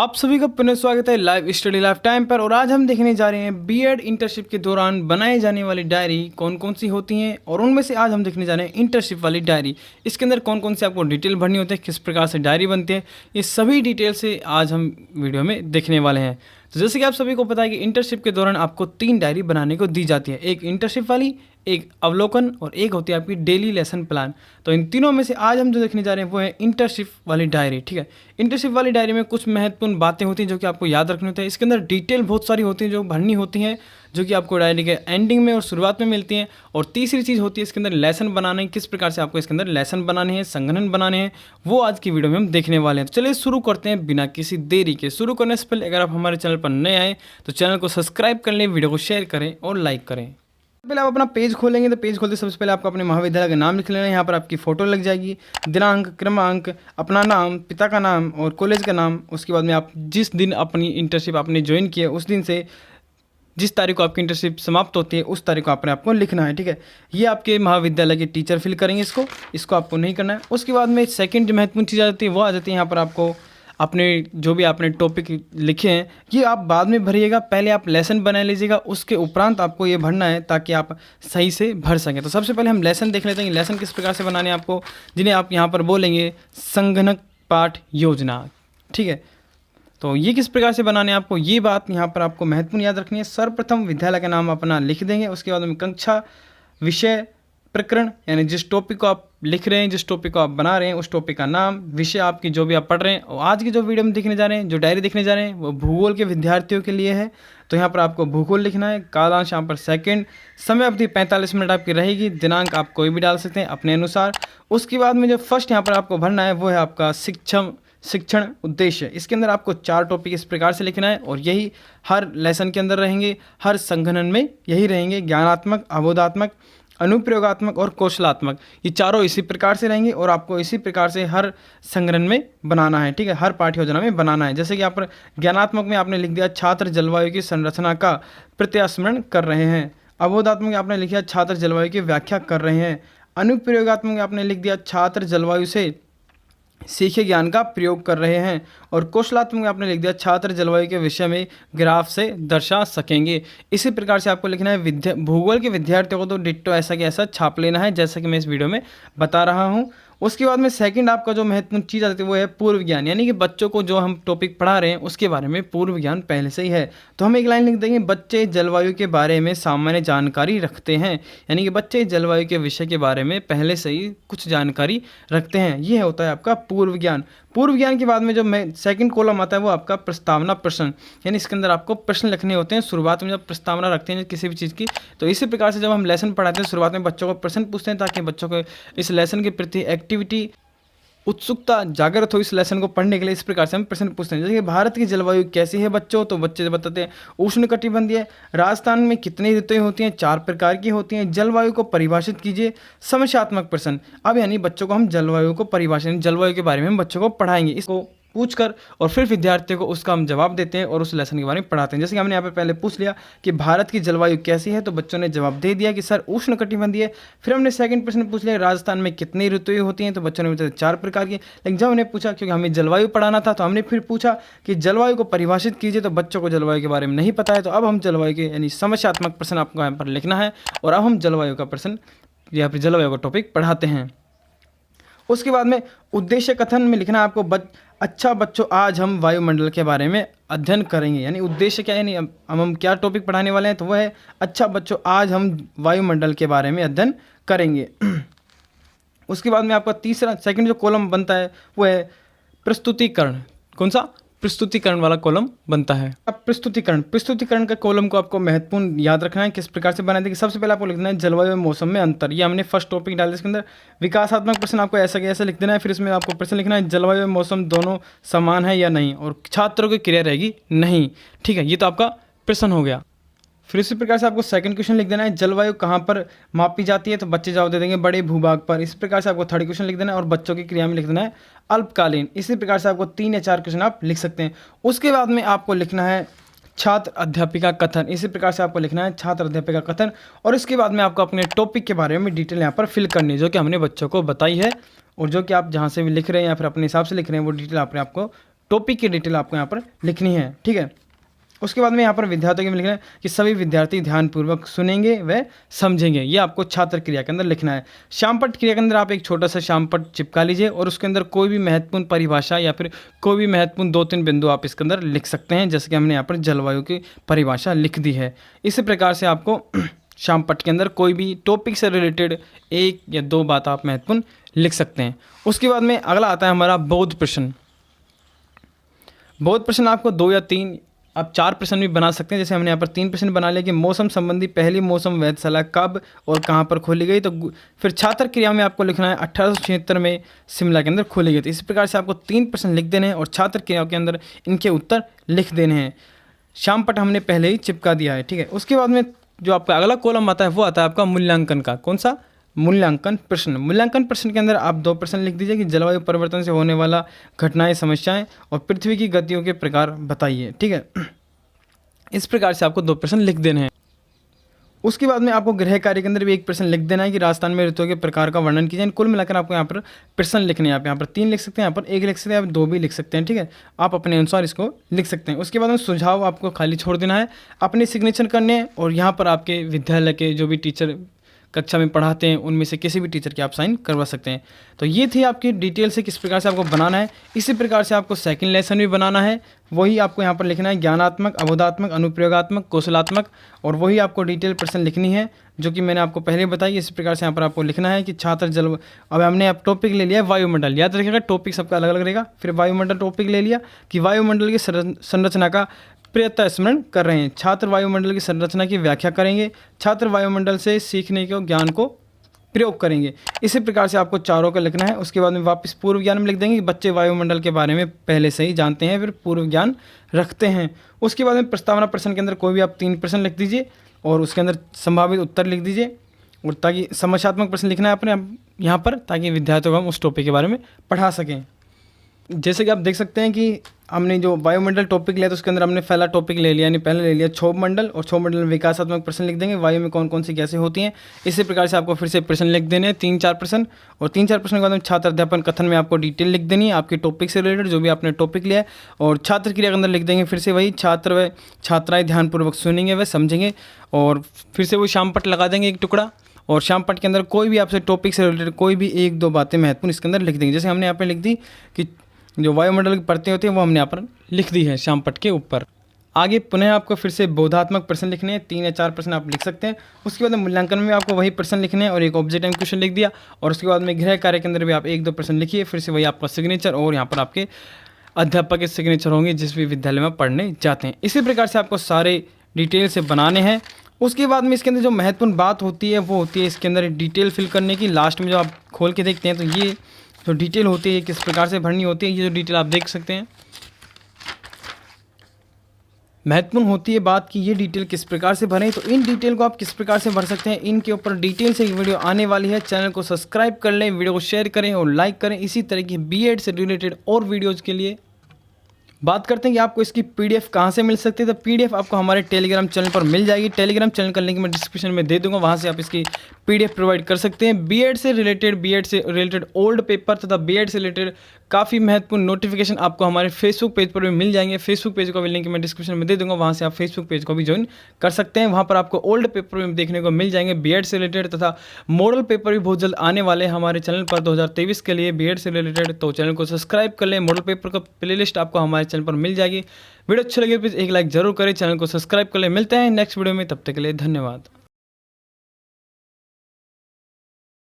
आप सभी का पुनः स्वागत है लाइव स्टडी लाइफ टाइम पर। और आज हम देखने जा रहे हैं बीएड इंटर्नशिप के दौरान बनाई जाने वाली डायरी कौन कौन सी होती हैं, और उनमें से आज हम देखने जा रहे हैं इंटर्नशिप वाली डायरी। इसके अंदर कौन कौन सी आपको डिटेल भरनी होती है, किस प्रकार से डायरी बनती है, ये सभी डिटेल से आज हम वीडियो में देखने वाले हैं। तो जैसे कि आप सभी को पता है कि इंटर्नशिप के दौरान आपको 3 डायरी बनाने को दी जाती है, एक इंटर्नशिप वाली, एक अवलोकन और एक होती है आपकी डेली लेसन प्लान। तो इन तीनों में से आज हम जो देखने जा रहे हैं वो है इंटर्नशिप वाली डायरी। ठीक है, इंटर्नशिप वाली डायरी में कुछ महत्वपूर्ण बातें होती हैं जो कि आपको याद रखनी होती है। इसके अंदर डिटेल बहुत सारी होती हैं जो भरनी होती हैं, जो कि आपको डायरी के एंडिंग में और शुरुआत में मिलती हैं। और तीसरी चीज़ होती है इसके अंदर लेसन बनाने, किस प्रकार से आपको इसके अंदर लेसन बनाने हैं, संगठन बनाने हैं, वो आज की वीडियो में हम देखने वाले हैं। तो चलिए शुरू करते हैं बिना किसी देरी के। शुरू करने से पहले अगर आप हमारे चैनल पर नए आए तो चैनल को सब्सक्राइब कर लें, वीडियो को शेयर करें और लाइक करें। पहले आप अपना पेज खोलेंगे तो पेज खोलते सबसे पहले आपको अपने महाविद्यालय का नाम लिख लेना है। यहाँ पर आपकी फ़ोटो लग जाएगी, दिनांक, क्रमांक, अपना नाम, पिता का नाम और कॉलेज का नाम। उसके बाद में आप जिस दिन अपनी इंटर्नशिप आपने ज्वाइन किया उस दिन से जिस तारीख को आपकी इंटर्नशिप समाप्त होती है उस तारीख को आपको लिखना है। ठीक है, ये आपके महाविद्यालय के टीचर फिल करेंगे, इसको आपको नहीं करना है। उसके बाद में सेकंड जो महत्वपूर्ण चीज़ आ जाती है वो आ जाती है यहाँ पर आपको अपने जो भी आपने टॉपिक लिखे हैं ये आप बाद में भरिएगा, पहले आप लेसन बना लीजिएगा, उसके उपरांत आपको ये भरना है ताकि आप सही से भर सकें। तो सबसे पहले हम लेसन देख लेते हैं, लेसन किस प्रकार से बनाने हैं आपको, जिन्हें आप यहाँ पर बोलेंगे संगणक पाठ योजना। ठीक है, तो ये किस प्रकार से बनाने हैं आपको, ये बात यहाँ पर आपको महत्वपूर्ण याद रखनी है। सर्वप्रथम विद्यालय का नाम अपना लिख देंगे, उसके बाद में कक्षा, विषय, प्रकरण, यानी जिस टॉपिक को आप लिख रहे हैं, जिस टॉपिक को आप बना रहे हैं उस टॉपिक का नाम, विषय आपकी जो भी आप पढ़ रहे हैं। और आज की जो वीडियो में देखने जा रहे हैं, जो डायरी देखने जा रहे हैं वो भूगोल के विद्यार्थियों के लिए है। तो यहाँ पर आपको भूगोल लिखना है, कालांश यहाँ पर सेकंड, समय अवधि 45 मिनट आपकी रहेगी, दिनांक आप कोई भी डाल सकते हैं अपने अनुसार। उसके बाद में जो फर्स्ट यहाँ पर आपको भरना है वो है आपका शिक्षण उद्देश्य। इसके अंदर आपको 4 टॉपिक इस प्रकार से लिखना है और यही हर लेसन के अंदर रहेंगे, हर संगठन में यही रहेंगे, ज्ञानात्मक, अवबोधात्मक, अनुप्रयोगात्मक और कौशलात्मक। ये चारों इसी प्रकार से रहेंगे और आपको इसी प्रकार से हर संगठन में बनाना है। ठीक है, हर पाठ्य योजना में बनाना है। जैसे कि यहाँ पर ज्ञानात्मक में आपने लिख दिया छात्र जलवायु की संरचना का प्रत्यास्मरण कर रहे हैं, अवबोधात्मक में आपने लिखा छात्र जलवायु की व्याख्या कर रहे हैं, अनुप्रयोगात्मक में आपने लिख दिया छात्र जलवायु से सीखे ज्ञान का प्रयोग कर रहे हैं, और कौशलात्मक में आपने लिख दिया छात्र जलवायु के विषय में ग्राफ से दर्शा सकेंगे। इसी प्रकार से आपको लिखना है। भूगोल के विद्यार्थियों को तो डिट्टो ऐसा कि ऐसा छाप लेना है जैसा कि मैं इस वीडियो में बता रहा हूँ। उसके बाद में सेकंड आपका जो महत्वपूर्ण चीज़ आती है वो है पूर्व ज्ञान, यानी कि बच्चों को जो हम टॉपिक पढ़ा रहे हैं उसके बारे में पूर्व ज्ञान पहले से ही है। तो हम एक लाइन लिख देंगे, बच्चे जलवायु के बारे में सामान्य जानकारी रखते हैं, यानी कि बच्चे जलवायु के विषय के बारे में पहले से ही कुछ जानकारी रखते हैं। ये होता है आपका पूर्व ज्ञान। पूर्व ज्ञान के बाद में जो सेकंड कॉलम आता है वो आपका प्रस्तावना प्रश्न, यानी इसके अंदर आपको प्रश्न लिखने होते हैं। शुरुआत में जब प्रस्तावना रखते हैं किसी भी चीज़ की, तो इसी प्रकार से जब हम लेसन पढ़ाते हैं शुरुआत में बच्चों को प्रश्न पूछते हैं ताकि बच्चों को इस लेसन के प्रति एक्टिविटी, उत्सुकता जागृत हो इस लेसन को पढ़ने के लिए। इस प्रकार से हम प्रश्न पूछते हैं। जैसे कि भारत की जलवायु कैसी है बच्चों, तो बच्चे बताते हैं उष्णकटिबंधीय। राजस्थान में कितनी ऋतुएं होती हैं, 4 प्रकार की होती हैं। जलवायु को परिभाषित कीजिए, समस्यात्मक प्रश्न। अब यानी बच्चों को हम जलवायु को परिभाषित, जलवायु के बारे में हम बच्चों को पढ़ाएंगे, इसको पूछकर और फिर विद्यार्थियों को उसका हम जवाब देते हैं और उस लेसन के बारे में पढ़ाते हैं। जैसे कि हमने यहाँ पे पहले पूछ लिया कि भारत की जलवायु कैसी है, तो बच्चों ने जवाब दे दिया कि सर उष्णकटिबंधीय। फिर हमने सेकंड प्रश्न पूछ लिया राजस्थान में कितनी ऋतुएं होती हैं, तो बच्चों ने बताया 4 प्रकार की। लेकिन जब हमने पूछा, क्योंकि हमें जलवायु पढ़ाना था, तो हमने फिर पूछा कि जलवायु को परिभाषित कीजिए, तो बच्चों को जलवायु के बारे में नहीं पता है। तो अब हम जलवायु के यानी समस्यात्मक प्रश्न आपको यहाँ पर लिखना है और अब हम जलवायु का प्रश्न या फिर जलवायु का टॉपिक पढ़ाते हैं। उसके बाद में उद्देश्य कथन में लिखना है आपको, अच्छा बच्चों आज हम वायुमंडल के बारे में अध्ययन करेंगे। यानी उद्देश्य क्या है, यानी हम क्या टॉपिक पढ़ाने वाले हैं, तो वह है अच्छा बच्चों आज हम वायुमंडल के बारे में अध्ययन करेंगे। उसके बाद में आपका तीसरा सेकंड जो कॉलम बनता है वो है प्रस्तुतिकरण। कौन सा? प्रस्तुतिकरण वाला कॉलम बनता है। अब प्रस्तुतिकरण का कॉलम को आपको महत्वपूर्ण याद रखना है, किस प्रकार से बनाते हैं। सबसे पहले आपको लिखना है जलवायु और मौसम में अंतर, ये हमने फर्स्ट टॉपिक डाला। इसके अंदर विकासात्मक प्रश्न आपको ऐसा कि ऐसा लिख देना है। फिर इसमें आपको प्रश्न लिखना है जलवायु और मौसम दोनों समान है या नहीं, और छात्रों की क्रिया रहेगी नहीं। ठीक है, ये तो आपका प्रश्न हो गया। फिर इसी प्रकार से आपको सेकंड क्वेश्चन लिख देना है जलवायु कहाँ पर मापी जाती है, तो बच्चे जवाब दे देंगे बड़े भूभाग पर। इस प्रकार से आपको थर्ड क्वेश्चन लिख देना है और बच्चों की क्रिया में लिख देना है अल्पकालीन। इसी प्रकार से आपको 3 या 4 क्वेश्चन आप लिख सकते हैं। उसके बाद में आपको लिखना है छात्र अध्यापिका कथन। इसी प्रकार से आपको लिखना है छात्र अध्यापिका कथन, और इसके बाद में आपको अपने टॉपिक के बारे में डिटेल यहाँ पर फिल करनी है जो कि हमने बच्चों को बताई है, और जो कि आप जहाँ से भी लिख रहे हैं या फिर अपने हिसाब से लिख रहे हैं वो डिटेल आपको टॉपिक की डिटेल आपको यहाँ पर लिखनी है, ठीक है। उसके बाद में यहाँ पर विद्यार्थियों के में लिखना है कि सभी विद्यार्थी ध्यानपूर्वक सुनेंगे व समझेंगे। ये आपको छात्र क्रिया के अंदर लिखना है। श्यामपट्ट क्रिया के अंदर आप एक छोटा सा श्यामपट्ट चिपका लीजिए और उसके अंदर कोई भी महत्वपूर्ण परिभाषा या फिर कोई भी महत्वपूर्ण 2-3 बिंदु आप इसके अंदर लिख सकते हैं, जैसे कि हमने यहाँ पर जलवायु की परिभाषा लिख दी है। इसी प्रकार से आपको श्यामपट्ट के अंदर कोई भी टॉपिक से रिलेटेड 1 या 2 बात आप महत्वपूर्ण लिख सकते हैं। उसके बाद में अगला आता है हमारा बौद्ध प्रश्न। बौद्ध प्रश्न आपको 2 या 3 आप 4 प्रश्न भी बना सकते हैं। जैसे हमने यहाँ पर 3 प्रश्न बना लिया कि मौसम संबंधी पहली मौसम वेधशाला कब और कहाँ पर खोली गई। तो फिर छात्र क्रिया में आपको लिखना है 1876 में शिमला के अंदर खोली गई। तो इस प्रकार से आपको 3 प्रश्न लिख देने हैं और छात्र क्रिया के अंदर इनके उत्तर लिख देने हैं। श्यामपट्ट हमने पहले ही चिपका दिया है, ठीक है। उसके बाद में जो आपका अगला कॉलम आता है वो आता है आपका मूल्यांकन का। कौन सा? मूल्यांकन प्रश्न। मूल्यांकन प्रश्न के अंदर आप 2 प्रश्न लिख दीजिए कि जलवायु परिवर्तन से होने वाला घटनाएं, समस्याएं और पृथ्वी की गतियों के प्रकार बताइए, ठीक है। इस प्रकार से आपको 2 प्रश्न लिख देने हैं। उसके बाद में आपको गृह कार्य के अंदर भी 1 प्रश्न लिख देना है कि राजस्थान में ऋतुओं के प्रकार का वर्णन कीजिए। कुल मिलाकर आपको यहाँ पर प्रश्न लिखने हैं। आप यहाँ पर 3 लिख सकते हैं, यहाँ पर 1 लिख सकते हैं, आप 2 भी लिख सकते हैं, ठीक है। आप अपने अनुसार इसको लिख सकते हैं। उसके बाद में सुझाव आपको खाली छोड़ देना है, अपने सिग्नेचर करने हैं और यहाँ पर आपके विद्यालय के जो भी टीचर कक्षा में पढ़ाते हैं उनमें से किसी भी टीचर के आप साइन करवा सकते हैं। तो ये थी आपकी डिटेल से किस प्रकार से आपको बनाना है। इसी प्रकार से आपको सेकंड लेसन भी बनाना है। वही आपको यहाँ पर लिखना है ज्ञानात्मक, अवोधात्मक, अनुप्रयोगात्मक, कौशलात्मक और वही आपको डिटेल प्रश्न लिखनी है जो कि मैंने आपको पहले बताई। इसी प्रकार से यहाँ पर आपको लिखना है कि छात्र जल, अब हमने आप टॉपिक ले लिया वायुमंडल, याद रखिएगा टॉपिक सबका अलग अलग रहेगा। फिर वायुमंडल टॉपिक ले लिया कि वायुमंडल की संरचना का प्रियता स्मरण कर रहे हैं। छात्र वायुमंडल की संरचना की व्याख्या करेंगे। छात्र वायुमंडल से सीखने के ज्ञान को प्रयोग करेंगे। इसी प्रकार से आपको चारों का लिखना है। उसके बाद में वापस पूर्व ज्ञान में लिख देंगे कि बच्चे वायुमंडल के बारे में पहले से ही जानते हैं, फिर पूर्व ज्ञान रखते हैं। उसके बाद में प्रस्तावना प्रश्न के अंदर कोई भी आप 3 प्रश्न लिख दीजिए और उसके अंदर संभावित उत्तर लिख दीजिए, और ताकि समस्यात्मक प्रश्न लिखना है अपने यहाँ पर, ताकि विद्यार्थियों को हम उस टॉपिक के बारे में पढ़ा सकें। जैसे कि आप देख सकते हैं कि हमने जो वायुमंडल टॉपिक लिया तो उसके अंदर हमने पहला टॉपिक ले लिया, यानी पहले ले लिया क्षोभ मंडल, और क्षोभ मंडल में विकासात्मक प्रश्न लिख देंगे, वायु में कौन कौन सी गैसें होती हैं। इसी प्रकार से आपको फिर से प्रश्न लिख देने हैं 3-4 प्रश्न, और 3-4 प्रश्न के बाद में छात्र अध्यापन कथन में आपको डिटेल लिख देनी है आपके टॉपिक से रिलेटेड जो भी आपने टॉपिक लिया है। और छात्र क्रिया के अंदर लिख देंगे फिर से वही छात्र व छात्राएँ ध्यानपूर्वक सुनेंगे व समझेंगे, और फिर से वो श्यामपट्ट लगा देंगे एक टुकड़ा। और श्यामपट्ट के अंदर कोई भी आपसे टॉपिक से रिलेटेड कोई भी 1-2 बातें महत्वपूर्ण इसके अंदर लिख देंगे। जैसे हमने यहाँ पर लिख दी कि जो वायुमंडल की परतें होती हैं वो हमने यहाँ पर लिख दी है श्यामपट्ट के ऊपर। आगे पुनः आपको फिर से बोधात्मक प्रश्न लिखने हैं, 3 या 4 प्रश्न आप लिख सकते हैं। उसके बाद मूल्यांकन में आपको वही प्रश्न लिखने हैं और एक ऑब्जेक्ट टाइम क्वेश्चन लिख दिया, और उसके बाद में गृह कार्य के अंदर भी आप 1-2 प्रश्न लिखिए। फिर से वही आपका सिग्नेचर और यहाँ पर आपके अध्यापक के सिग्नेचर होंगे जिस भी विद्यालय में पढ़ने जाते हैं। इसी प्रकार से आपको सारे डिटेल से बनाने हैं। उसके बाद में इसके अंदर जो महत्वपूर्ण बात होती है वो होती है इसके अंदर डिटेल फिल करने की। लास्ट में जो आप खोल के देखते हैं तो ये जो डिटेल होती है किस प्रकार से भरनी होती है, ये जो डिटेल आप देख सकते हैं महत्वपूर्ण होती है बात की ये डिटेल किस प्रकार से भरें। तो इन डिटेल को आप किस प्रकार से भर सकते हैं, इनके ऊपर डिटेल से एक वीडियो आने वाली है। चैनल को सब्सक्राइब कर लें, वीडियो को शेयर करें और लाइक करें। इसी तरह की बीएड से रिलेटेड और वीडियोज़ के लिए बात करते हैं कि आपको इसकी पीडीएफ कहाँ से मिल सकती है। तो पीडीएफ आपको हमारे टेलीग्राम चैनल पर मिल जाएगी। टेलीग्राम चैनल का लिंक मैं डिस्क्रिप्शन में दे दूंगा, वहाँ से आप इसकी पीडीएफ प्रोवाइड कर सकते हैं। बीएड से रिलेटेड ओल्ड पेपर तथा बीएड से रिलेटेड काफ़ी महत्वपूर्ण नोटिफिकेशन आपको हमारे फेसबुक पेज पर भी मिल जाएंगे। फेसबुक पेज का भी लिंक मैं डिस्क्रिप्शन में दे दूंगा, वहाँ से आप फेसबुक पेज को भी ज्वाइन कर सकते हैं। वहाँ पर आपको ओल्ड पेपर भी देखने को मिल जाएंगे बीएड से रिलेटेड, तथा मॉडल पेपर भी बहुत जल्द आने वाले हैं हमारे चैनल पर 2023 के लिए बीएड से रिलेटेड। तो चैनल को सब्सक्राइब कर लें। मॉडल पेपर का प्लेलिस्ट आपको हमारे चैनल पर मिल जाएगी। वीडियो अच्छी लगे प्लीज़ एक लाइक जरूर करें, चैनल को सब्सक्राइब कर लें। मिलते हैं नेक्स्ट वीडियो में, तब तक के लिए धन्यवाद।